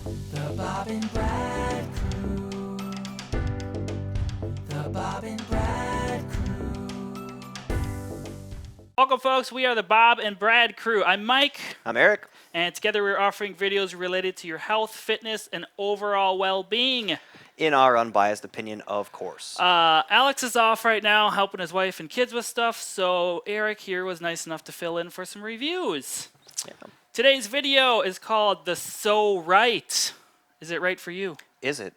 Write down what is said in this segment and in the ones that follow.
The Bob and Brad Crew. The Bob and Brad Crew. Welcome, folks. We are the Bob and Brad Crew. I'm Mike, I'm Eric. and together we're offering videos related to your health, fitness, and overall well-being. In our unbiased opinion, of course. Alex is off right now helping his wife and kids with stuff, so Eric here was nice enough to fill in for some reviews. Yeah. Today's video is called the PSO-RITE. Is it right for you? Is it?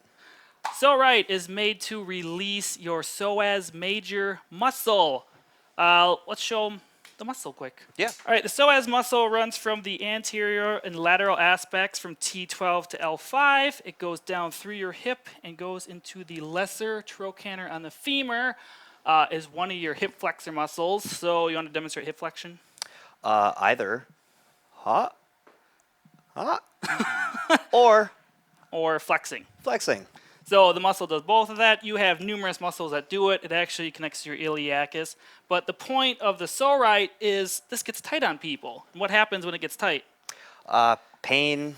PSO-RITE is made to release your Psoas Major muscle. Let's show them the muscle quick. Yeah. All right, the psoas muscle runs from the anterior and lateral aspects from T12 to L5. It goes down through your hip and goes into the lesser trochanter on the femur. Is one of your hip flexor muscles. So you want to demonstrate hip flexion? Either hot, or Flexing. flexing. So the muscle does both of that. You have numerous muscles that do it. It actually connects to your iliacus. But the point of the PSO-RITE is this gets tight on people. And what happens when it gets tight? Pain,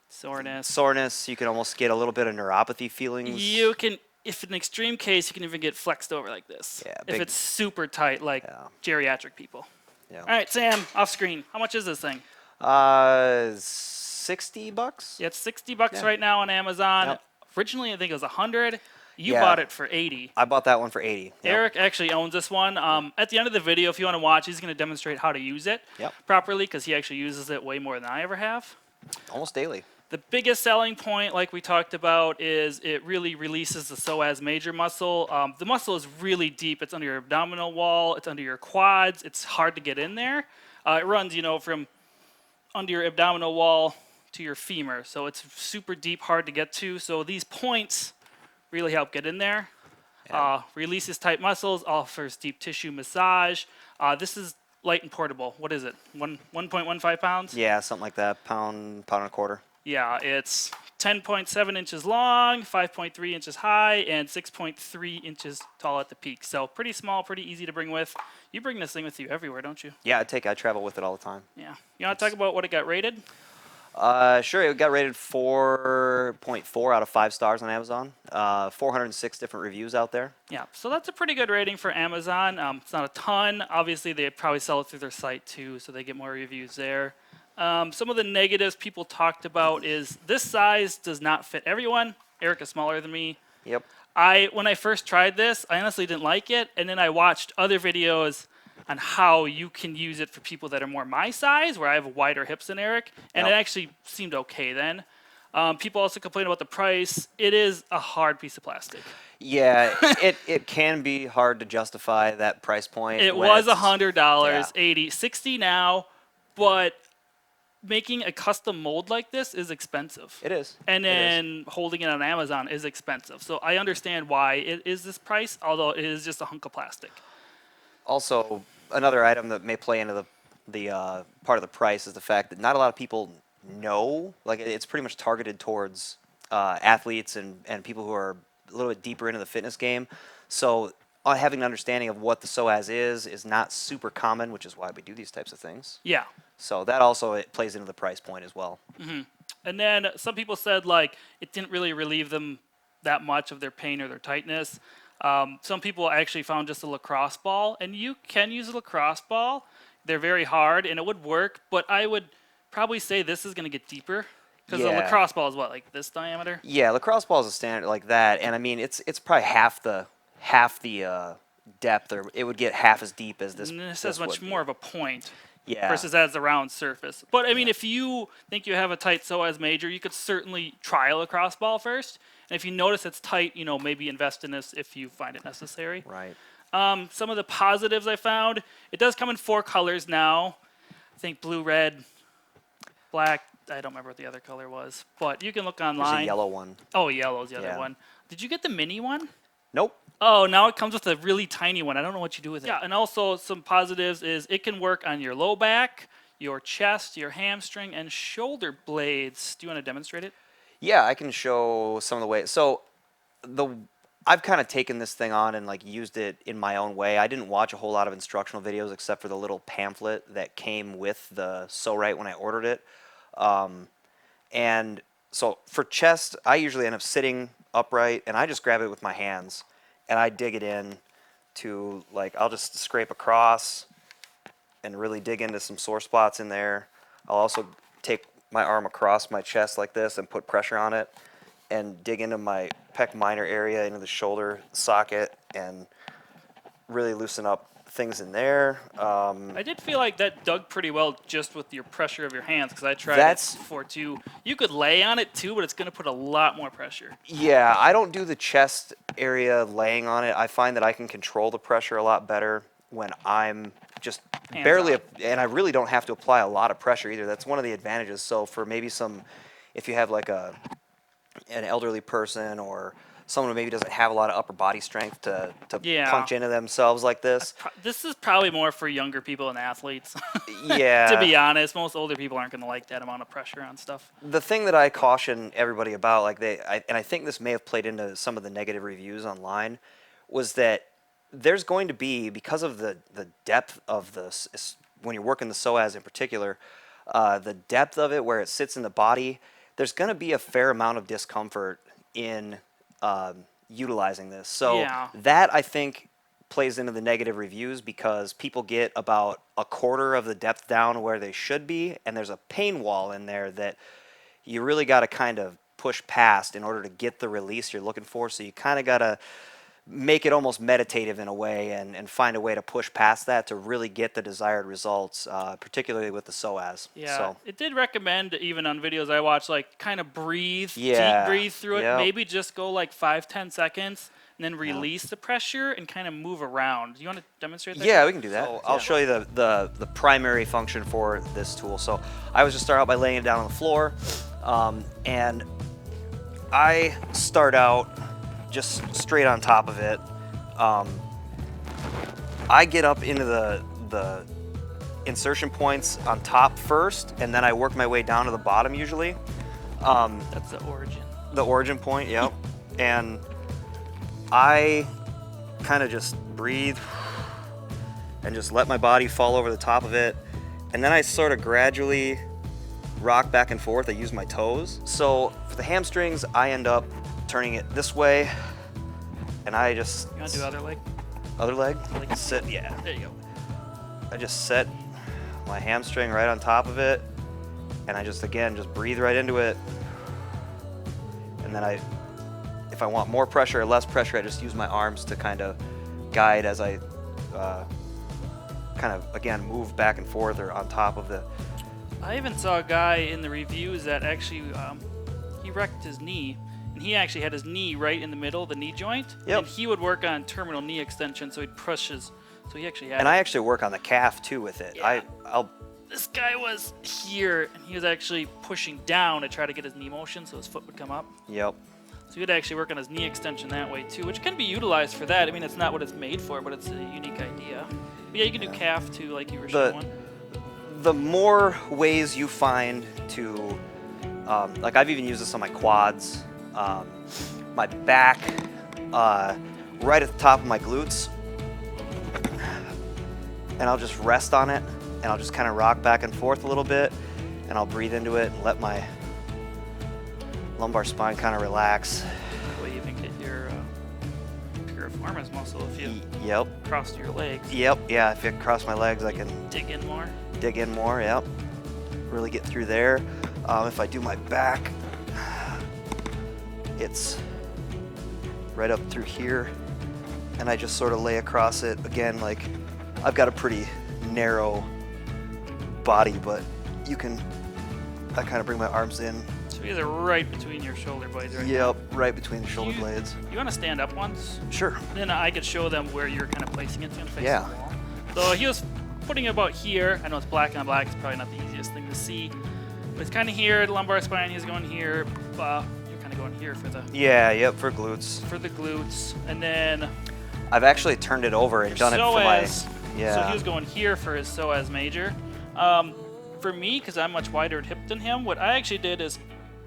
Soreness. You can almost get a little bit of neuropathy feelings. You can, if in an extreme case, you can even get flexed over like this. Yeah, if big- it's super tight, like geriatric people. Yeah. All right, Sam, off screen. How much is this thing? $60? Yeah, it's $60 Yeah. right now on Amazon. Yep. Originally, I think it was $100. You Yeah. bought it for $80. I bought that one for $80. Yep. Eric actually owns this one. At the end of the video, if you want to watch, he's going to demonstrate how to use it Yep. properly because he actually uses it way more than I ever have. Almost daily. The biggest selling point, like we talked about, is it really releases the Psoas Major muscle. The muscle is really deep. It's under your abdominal wall. It's under your quads. It's hard to get in there. It runs, from under your abdominal wall to your femur. So it's super deep, hard to get to. So these points really help get in there. Yeah. Releases tight muscles, offers deep tissue massage. This is light and portable. What is it? 1.15 pounds? Yeah, something like that. Pound and a quarter. Yeah, it's 10.7 inches long, 5.3 inches high, and 6.3 inches tall at the peak. So pretty small, pretty easy to bring with. You bring this thing with you everywhere, don't you? Yeah, I travel with it all the time. Yeah. You want to talk about what it got rated? Sure, it got rated 4.4 out of 5 stars on Amazon. 406 different reviews out there. Yeah, so that's a pretty good rating for Amazon. It's not a ton. Obviously, they probably sell it through their site too, so they get more reviews there. Some of the negatives people talked about is this size does not fit everyone. Eric is smaller than me. Yep. When I first tried this, I honestly didn't like it, and then I watched other videos on how you can use it for people that are more my size, where I have wider hips than Eric, and it Yep. actually seemed okay then. People also complain about the price. It is a hard piece of plastic. Yeah, it can be hard to justify that price point. It when was it's- $100, yeah. 80, 60 now, but making a custom mold like this is expensive. It is. And It is. then holding it on Amazon is expensive. So I understand why it is this price, although it is just a hunk of plastic. Also, another item that may play into the part of the price is the fact that not a lot of people know. Like, it's pretty much targeted towards athletes and people who are a little bit deeper into the fitness game. So having an understanding of what the Psoas is not super common, which is why we do these types of things. Yeah. So that also it plays into the price point as well. And then some people said like it didn't really relieve them that much of their pain or their tightness. Some people actually found just a lacrosse ball, and you can use a lacrosse ball. They're very hard, and it would work, but I would probably say this is going to get deeper because the Yeah. lacrosse ball is what, like this diameter? Yeah, lacrosse ball is a standard like that, and I mean it's probably half the depth, or it would get half as deep as this. And this this has much would be. more of a point Yeah. versus as a round surface. But I mean, if you think you have a tight psoas major, you could certainly try a lacrosse ball first. And if you notice it's tight, maybe invest in this if you find it necessary. Right. Some of the positives I found, it does come in 4 colors now. I think blue, red, black. I don't remember what the other color was, but you can look There's online. a yellow one. Oh, yellow's the other Yeah. one. Did you get the mini one? Nope. Oh, now it comes with a really tiny one. I don't know what you do with it. Yeah, and also some positives is it can work on your low back, your chest, your hamstring, and shoulder blades. Do you want to demonstrate it? Yeah, I can show some of the ways. So I've kind of taken this thing on and like used it in my own way. I didn't watch a whole lot of instructional videos except for the little pamphlet that came with the PSO-RITE when I ordered it. And so for chest, I usually end up sitting upright, and I just grab it with my hands, and I dig it in to, like, I'll just scrape across and really dig into some sore spots in there. I'll also take my arm across my chest like this and put pressure on it and dig into my pec minor area, into the shoulder socket, and really loosen up things in there. I did feel like that dug pretty well just with your pressure of your hands, because I tried That's- it before too. You could lay on it too, but it's going to put a lot more pressure. Yeah, I don't do the chest area laying on it. I find that I can control the pressure a lot better when I'm just Hands barely, on. and I really don't have to apply a lot of pressure either. That's one of the advantages. So for maybe some, if you have like an elderly person or someone who maybe doesn't have a lot of upper body strength to Yeah. punch into themselves like this. This is probably more for younger people and athletes. Yeah. To be honest, most older people aren't going to like that amount of pressure on stuff. The thing that I caution everybody about, like and I think this may have played into some of the negative reviews online, was that there's going to be, because of the depth of this, when you're working the psoas in particular, the depth of it where it sits in the body, there's going to be a fair amount of discomfort in utilizing this. So Yeah. that, I think, plays into the negative reviews, because people get about a quarter of the depth down where they should be, and there's a pain wall in there that you really got to kind of push past in order to get the release you're looking for. So you kind of got to make it almost meditative in a way, and find a way to push past that to really get the desired results, particularly with the psoas. Yeah, So, it did recommend, even on videos I watched, like kind of breathe, Yeah, deep breathe through it. yep. Maybe just go like 5-10 seconds, and then release the pressure and kind of move around. Do you want to demonstrate that? yeah, we can do that. So I'll show you the primary function for this tool. So I always just start out by laying it down on the floor, and I start out just straight on top of it. I get up into the insertion points on top first, and then I work my way down to the bottom usually. That's the origin. The origin point, yep. And I kind of just breathe and just let my body fall over the top of it. And then I sort of gradually rock back and forth. I use my toes. So for the hamstrings, I end up turning it this way, and I just... You want to do other leg? Other leg? Like- Sit, yeah. There you go. I just set my hamstring right on top of it, and I just, again, just breathe right into it. And then if I want more pressure or less pressure, I just use my arms to kind of guide as I kind of, again, move back and forth or on top of the... I even saw a guy in the reviews that actually, he wrecked his knee. And he actually had his knee right in the middle, the knee joint. Yep. And he would work on terminal knee extension, so he'd push his... So he actually had... And I actually work on the calf, too, with it. Yeah. I'll... This guy was here, and he was actually pushing down to try to get his knee motion so his foot would come up. Yep. So he would actually work on his knee extension that way too, which can be utilized for that. I mean, it's not what it's made for, but it's a unique idea. But yeah, you can do calf too, like you were showing. The more ways you find to... like, I've even used this on my quads, my back, right at the top of my glutes. And I'll just rest on it, and I'll just kind of rock back and forth a little bit, and I'll breathe into it and let my lumbar spine kind of relax. That way you can get your piriformis muscle if you Yep. cross your legs. Yep. Yeah, if I cross my legs, I can Dig in more. dig in more. Yep. Really get through there. If I do my back, it's right up through here, and I just sort of lay across it. Again, like, I've got a pretty narrow body, but I kind of bring my arms in. So these are right between your shoulder blades right Yep, right between the now. shoulder blades. You want to stand up once? Sure. Then I could show them where you're kind of placing it. So, face Yeah. the wall. So he was putting it about here. I know it's black on black. It's probably not the easiest thing to see. But it's kind of here, the lumbar spine. He's going here. You're kind of going here for the Yeah, yep, for glutes. glutes. And then I've actually turned it over and done it for my... psoas. Yeah. So he was going here for his psoas major. For me, because I'm much wider at hip than him, what I actually did is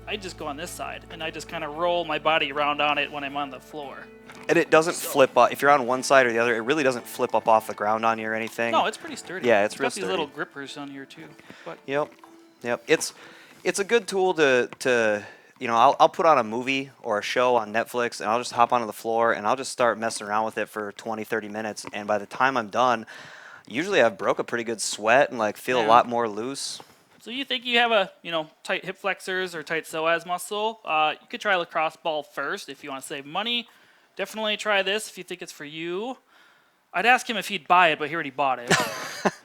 I just go on this side, and I just kind of roll my body around on it when I'm on the floor. And it doesn't flip up. If you're on one side or the other, it really doesn't flip up off the ground on you or anything. No, it's pretty sturdy. Yeah, it's got real these sturdy. little grippers on here too. But Yep. Yep. It's a good tool to I'll put on a movie or a show on Netflix, and I'll just hop onto the floor and I'll just start messing around with it for 20, 30 minutes. And by the time I'm done, usually I've broke a pretty good sweat and like feel a Yeah. lot more loose. So you think you have a tight hip flexors or tight psoas muscle? You could try lacrosse ball first if you want to save money. Definitely try this if you think it's for you. I'd ask him if he'd buy it, but he already bought it.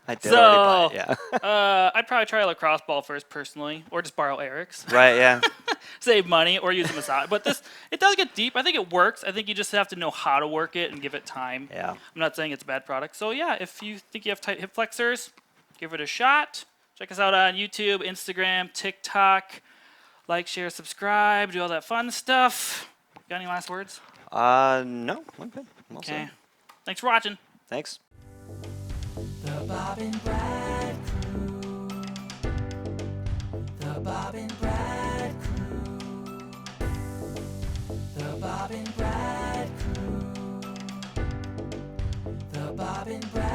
I did already buy it, yeah. I'd probably try a lacrosse ball first personally, or just borrow Eric's. Right, yeah. Save money, or use a massage. But it does get deep. I think it works. I think you just have to know how to work it and give it time. Yeah. I'm not saying it's a bad product. So yeah, if you think you have tight hip flexors, give it a shot. Check us out on YouTube, Instagram, TikTok. Like, share, subscribe, do all that fun stuff. Got any last words? No, I'm good. I'm all Okay. set. Thanks for watching. Thanks. The Bob and Brad Crew. The Bob and Brad Crew. The Bob and Brad Crew. The Bob and Brad